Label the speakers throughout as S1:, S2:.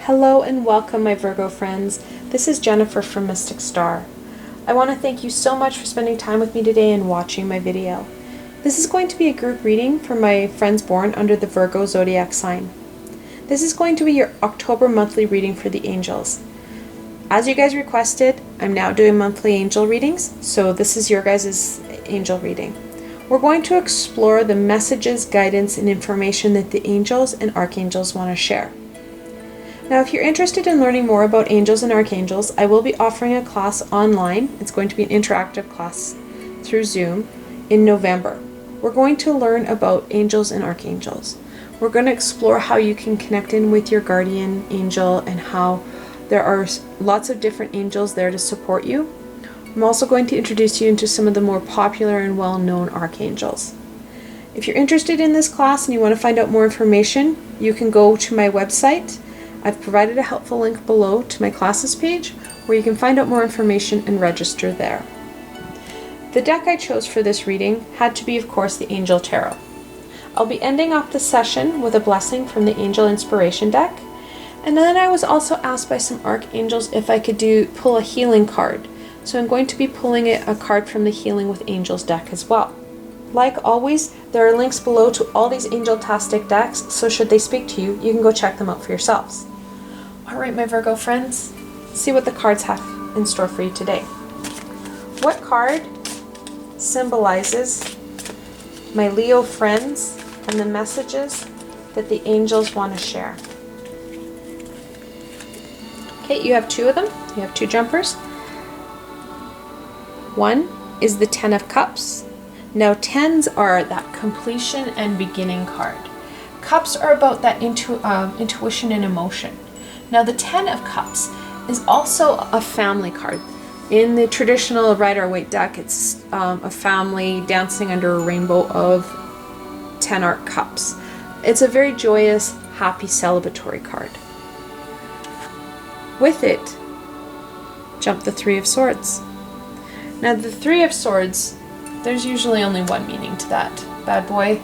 S1: Hello and welcome, my Virgo friends. This is Jennifer from Mystic Star. I want to thank you so much for spending time with me today and watching my video. This is going to be a group reading for my friends born under the Virgo zodiac sign. This is going to be your October monthly reading for the angels. As you guys requested, I'm now doing monthly angel readings, so this is your guys' angel reading. We're going to explore the messages, guidance, and information that the angels and archangels want to share. Now, if you're interested in learning more about angels and archangels, I will be offering a class online. It's going to be an interactive class through Zoom in November. We're going to learn about angels and archangels. We're going to explore how you can connect in with your guardian angel and how there are lots of different angels there to support you. I'm also going to introduce you into some of the more popular and well-known archangels. If you're interested in this class and you want to find out more information, you can go to my website. I've provided a helpful link below to my classes page where you can find out more information and register there. The deck I chose for this reading had to be, of course, the Angel Tarot. I'll be ending off the session with a blessing from the Angel Inspiration deck, and then I was also asked by some archangels if I could pull a healing card. So I'm going to be pulling a card from the Healing with Angels deck as well. Like always, there are links below to all these angel-tastic decks, so should they speak to you, you can go check them out for yourselves. Alright, my Virgo friends, see what the cards have in store for you today. What card symbolizes my Leo friends and the messages that the angels want to share? Okay, you have two of them. You have two jumpers. One is the Ten of Cups. Now, tens are that completion and beginning card. Cups are about that intuition and emotion. Now, the Ten of Cups is also a family card. In the traditional Rider-Waite deck, it's a family dancing under a rainbow of 10 art cups. It's a very joyous, happy, celebratory card. With it, jump the Three of Swords. Now, the Three of Swords, there's usually only one meaning to that bad boy,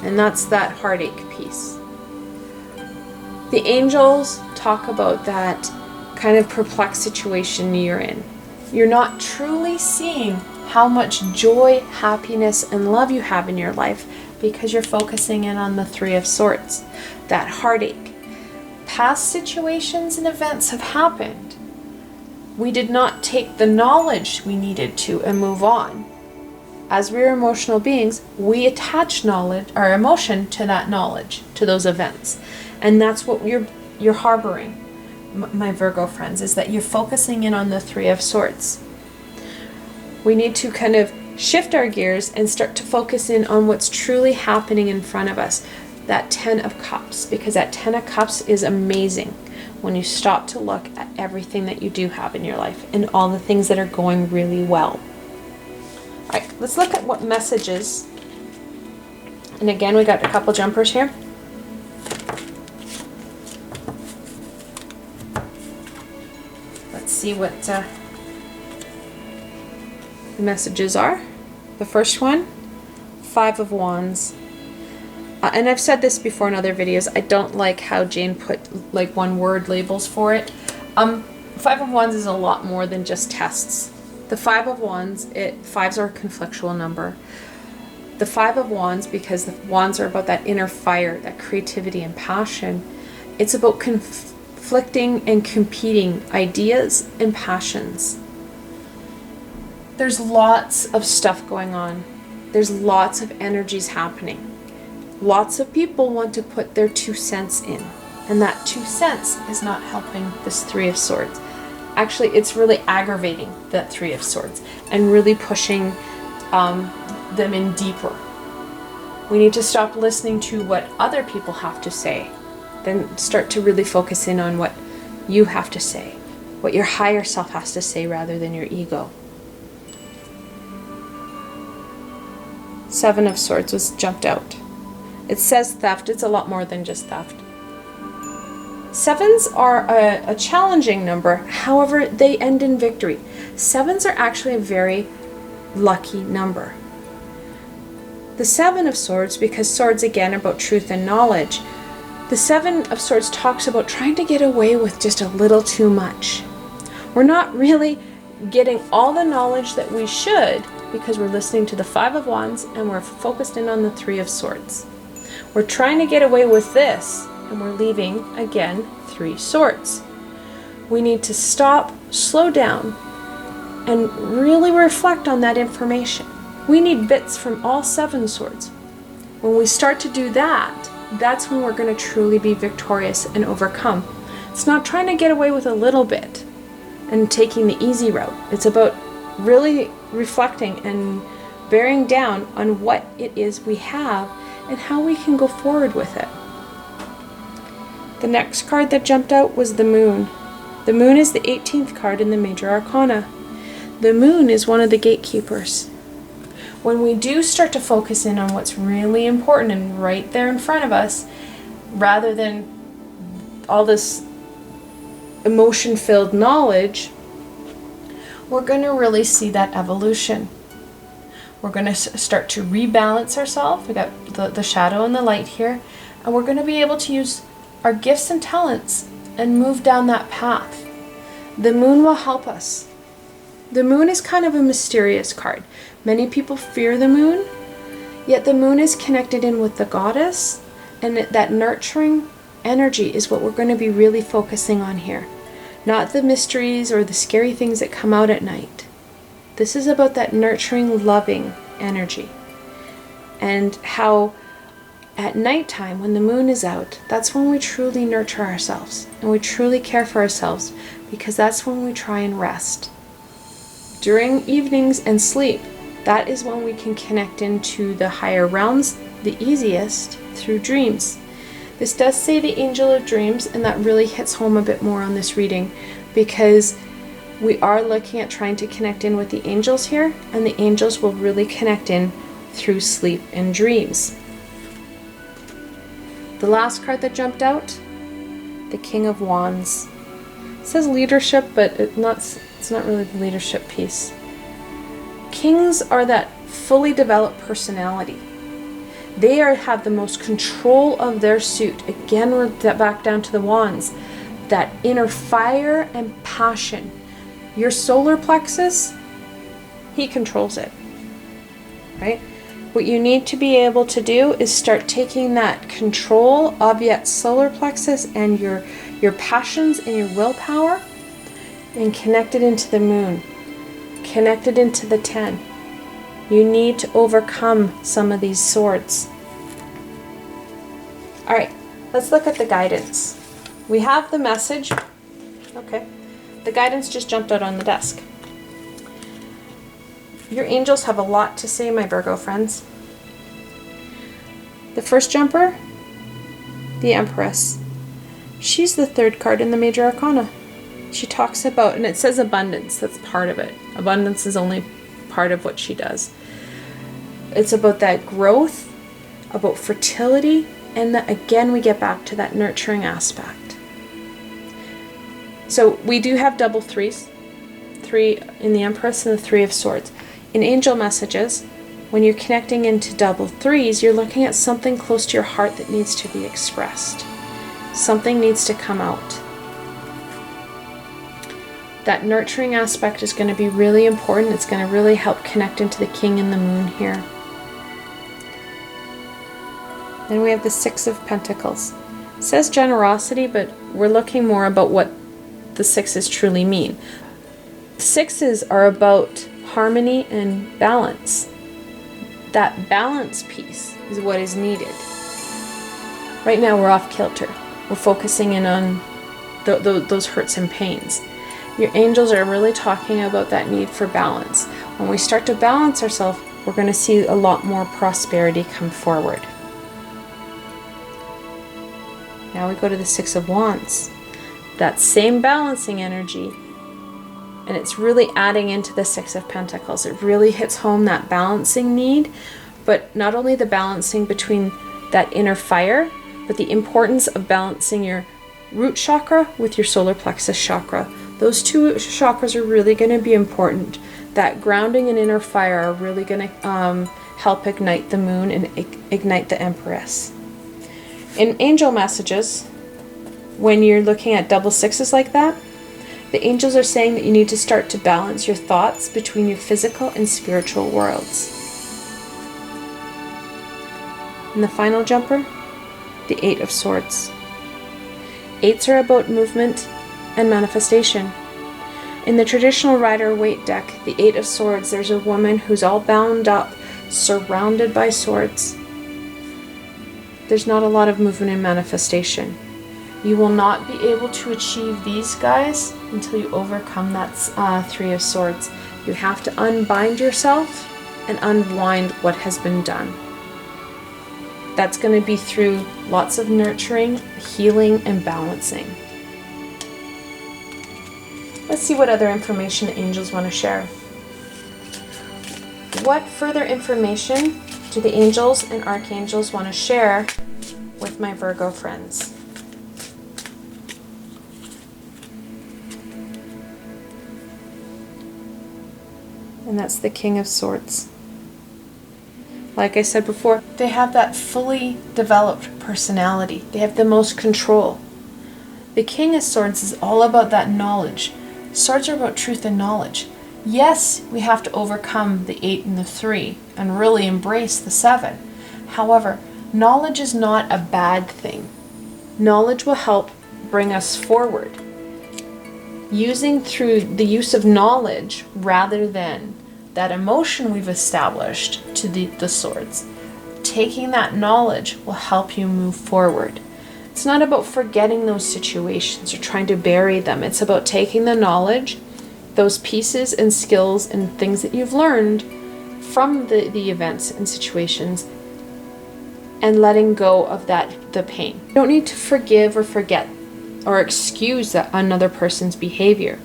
S1: and that's that heartache piece. The angels talk about that kind of perplexed situation you're in. You're not truly seeing how much joy, happiness, and love you have in your life because you're focusing in on the Three of Swords, that heartache. Past situations and events have happened. We did not take the knowledge we needed to and move on. As we're emotional beings, we attach knowledge or emotion to that knowledge, to those events. And that's what you're harboring, my Virgo friends, is that you're focusing in on the Three of Swords. We need to kind of shift our gears and start to focus in on what's truly happening in front of us. That Ten of Cups, because that Ten of Cups is amazing when you stop to look at everything that you do have in your life and all the things that are going really well. All right, let's look at what messages. And again, we got a couple jumpers here. Let's see what the messages are. The first one, Five of Wands. And I've said this before in other videos, I don't like how Jane put like one word labels for it. Five of Wands is a lot more than just tests. The Five of Wands, fives are a conflictual number. The Five of Wands, because the wands are about that inner fire, that creativity and passion, it's about conflicting and competing ideas and passions. There's lots of stuff going on. There's lots of energies happening. Lots of people want to put their 2 cents in, and that 2 cents is not helping this Three of Swords. Actually, it's really aggravating that Three of Swords and really pushing them in deeper. We need to stop listening to what other people have to say, then start to really focus in on what you have to say, what your higher self has to say rather than your ego. Seven of Swords was jumped out. It says theft. It's a lot more than just theft. Sevens are a challenging number. However, they end in victory. Sevens are actually a very lucky number. The Seven of Swords, because swords again are about truth and knowledge, The Seven of Swords talks about trying to get away with just a little too much. We're not really getting all the knowledge that we should because we're listening to the Five of Wands and we're focused in on the Three of Swords. We're trying to get away with this and we're leaving, again, Three Swords. We need to stop, slow down, and really reflect on that information. We need bits from all seven swords. When we start to do that, that's when we're going to truly be victorious and overcome. It's not trying to get away with a little bit and taking the easy route. It's about really reflecting and bearing down on what it is we have and how we can go forward with it. The next card that jumped out was the Moon. The Moon is the 18th card in the Major Arcana. The Moon is one of the gatekeepers. When we do start to focus in on what's really important and right there in front of us, rather than all this emotion-filled knowledge, we're going to really see that evolution. We're going to start to rebalance ourselves. We got the shadow and the light here, and we're going to be able to use our gifts and talents and move down that path. The Moon will help us. The Moon is kind of a mysterious card. Many people fear the Moon, yet the Moon is connected in with the goddess, and that nurturing energy is what we're going to be really focusing on here. Not the mysteries or the scary things that come out at night. This is about that nurturing, loving energy. And how at nighttime, when the Moon is out, that's when we truly nurture ourselves and we truly care for ourselves, because that's when we try and rest. During evenings and sleep, that is when we can connect into the higher realms the easiest through dreams. This does say the Angel of Dreams, and that really hits home a bit more on this reading, because we are looking at trying to connect in with the angels here, and the angels will really connect in through sleep and dreams. The last card that jumped out, the King of Wands. It says leadership, but it's not really the leadership piece. Kings are that fully developed personality. They have the most control of their suit. Again, we're back down to the wands. That inner fire and passion. Your solar plexus, he controls it, right? What you need to be able to do is start taking that control of your solar plexus and your passions and your willpower and connect it into the Moon. Connect it into the 10. You need to overcome some of these swords. All right, let's look at the guidance. We have the message. Okay, the guidance just jumped out on the desk. Your angels have a lot to say, my Virgo friends. The first jumper, the Empress. She's the third card in the Major Arcana. She talks about, and it says abundance, that's part of it. Abundance is only part of what she does. It's about that growth, about fertility, and that, again, we get back to that nurturing aspect. So we do have double threes, 3 in the Empress and the 3 of Swords. In angel messages, when you're connecting into double threes, you're looking at something close to your heart that needs to be expressed. Something needs to come out. That nurturing aspect is going to be really important. It's going to really help connect into the King and the Moon here. Then we have the 6 of Pentacles. It says generosity, but we're looking more about what the 6s truly mean. 6s are about harmony and balance. That balance piece is what is needed. Right now we're off kilter. We're focusing in on those hurts and pains. Your angels are really talking about that need for balance. When we start to balance ourselves, we're going to see a lot more prosperity come forward. Now we go to the 6 of Wands. That same balancing energy, and it's really adding into the 6 of Pentacles. It really hits home that balancing need, but not only the balancing between that inner fire, but the importance of balancing your root chakra with your solar plexus chakra. Those two chakras are really going to be important. That grounding and inner fire are really going to help ignite the Moon and ignite the Empress. In angel messages, when you're looking at double sixes like that, the angels are saying that you need to start to balance your thoughts between your physical and spiritual worlds. And the final jumper, the Eight of Swords. Eights are about movement and manifestation. In the traditional Rider-Waite deck, the Eight of Swords, there's a woman who's all bound up, surrounded by swords. There's not a lot of movement and manifestation. You will not be able to achieve these guys until you overcome that Three of Swords. You have to unbind yourself and unwind what has been done. That's going to be through lots of nurturing, healing, and balancing. Let's see what other information the angels want to share. What further information do the angels and archangels want to share with my Virgo friends? And that's the King of Swords. Like I said before, they have that fully developed personality. They have the most control. The King of Swords is all about that knowledge. Swords are about truth and knowledge. Yes, we have to overcome the 8 and the 3 and really embrace the 7. However, knowledge is not a bad thing. Knowledge will help bring us forward. Using through the use of knowledge rather than that emotion we've established to the swords. Taking that knowledge will help you move forward. It's not about forgetting those situations or trying to bury them. It's about taking the knowledge, those pieces and skills and things that you've learned from the events and situations, and letting go of the pain. You don't need to forgive or forget or excuse that another person's behavior.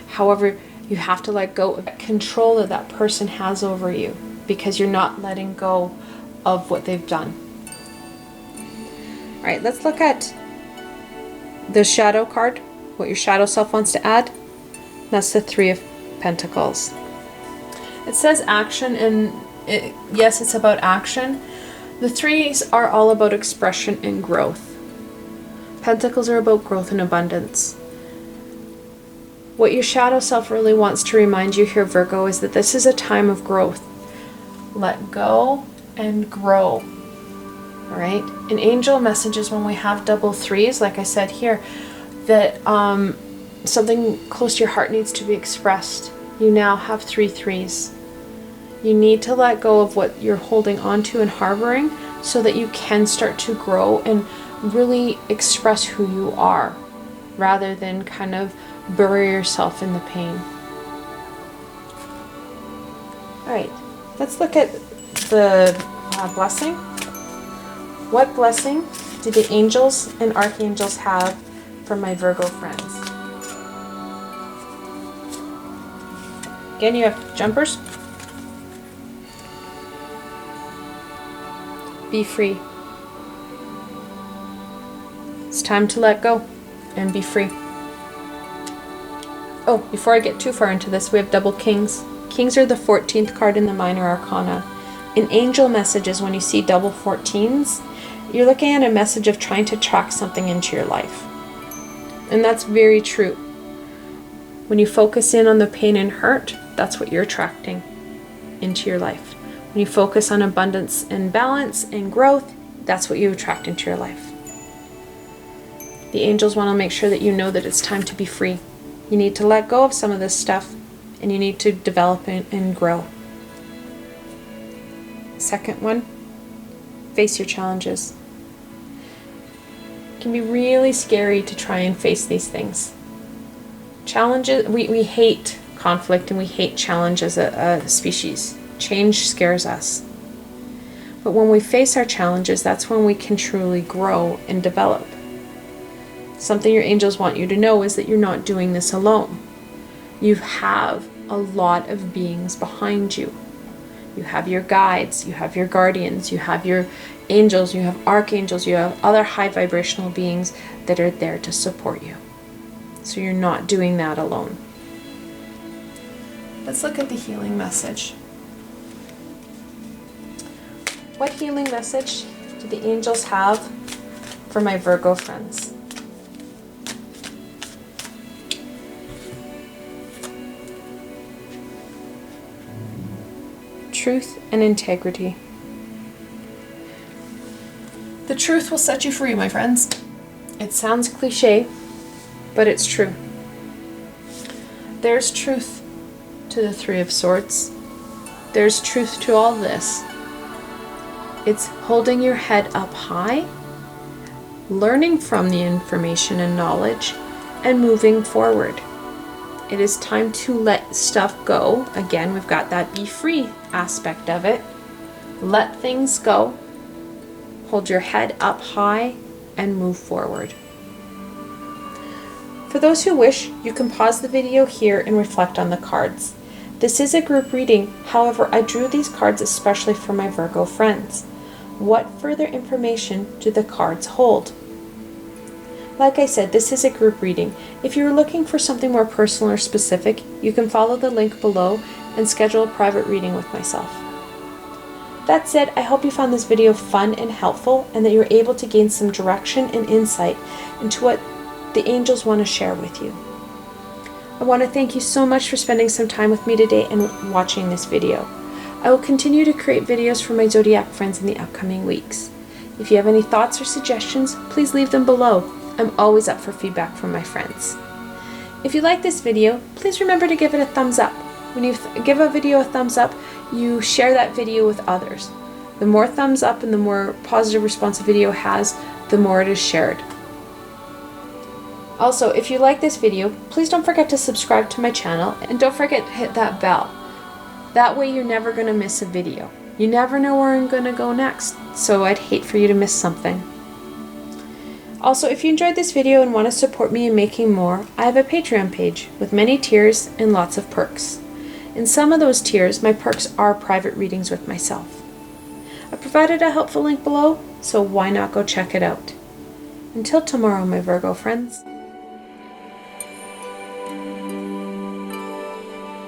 S1: However, you have to let go of that control that that person has over you, because you're not letting go of what they've done. All right, let's look at the shadow card, what your shadow self wants to add. That's the Three of Pentacles. It says action, and yes, it's about action. The threes are all about expression and growth. Pentacles are about growth and abundance. What your shadow self really wants to remind you here, Virgo, is that this is a time of growth. Let go and grow. All right? In angel messages, when we have double threes, like I said here, that something close to your heart needs to be expressed. You now have 3 threes. You need to let go of what you're holding onto and harboring so that you can start to grow and really express who you are, rather than kind of bury yourself in the pain. All right, let's look at the blessing. What blessing do the angels and archangels have for my Virgo friends? Again, you have jumpers. Be free. It's time to let go and be free. Oh, before I get too far into this, we have double kings. Kings are the 14th card in the minor arcana. In angel messages, when you see double 14s, you're looking at a message of trying to attract something into your life. And that's very true. When you focus in on the pain and hurt, that's what you're attracting into your life. When you focus on abundance and balance and growth, that's what you attract into your life. The angels want to make sure that you know that it's time to be free. You need to let go of some of this stuff, and you need to develop and grow. Second one, face your challenges. It can be really scary to try and face these things. Challenges, we hate conflict and we hate challenge as a species. Change scares us. But when we face our challenges, that's when we can truly grow and develop. Something your angels want you to know is that you're not doing this alone. You have a lot of beings behind you. You have your guides, you have your guardians, you have your angels, you have archangels, you have other high vibrational beings that are there to support you. So you're not doing that alone. Let's look at the healing message. What healing message do the angels have for my Virgo friends. Truth and integrity. The truth will set you free, my friends. It sounds cliche, but it's true. There's truth to the Three of Swords. There's truth to all this. It's holding your head up high, learning from the information and knowledge, and moving forward. It is time to let stuff go. Again, we've got that be free aspect of it. Let things go. Hold your head up high and move forward. For those who wish, you can pause the video here and reflect on the cards. This is a group reading, however, I drew these cards especially for my Virgo friends. What further information do the cards hold? Like I said, this is a group reading. If you're looking for something more personal or specific, you can follow the link below and schedule a private reading with myself. That said, I hope you found this video fun and helpful, and that you're able to gain some direction and insight into what the angels want to share with you. I want to thank you so much for spending some time with me today and watching this video. I will continue to create videos for my zodiac friends in the upcoming weeks. If you have any thoughts or suggestions, please leave them below. I'm always up for feedback from my friends. If you like this video, please remember to give it a thumbs up. When you give a video a thumbs up, you share that video with others. The more thumbs up and the more positive response a video has, the more it is shared. Also, if you like this video, please don't forget to subscribe to my channel, and don't forget to hit that bell. That way you're never going to miss a video. You never know where I'm going to go next, so I'd hate for you to miss something. Also, if you enjoyed this video and want to support me in making more, I have a Patreon page with many tiers and lots of perks. In some of those tiers, my perks are private readings with myself. I provided a helpful link below, so why not go check it out. Until tomorrow, my Virgo friends.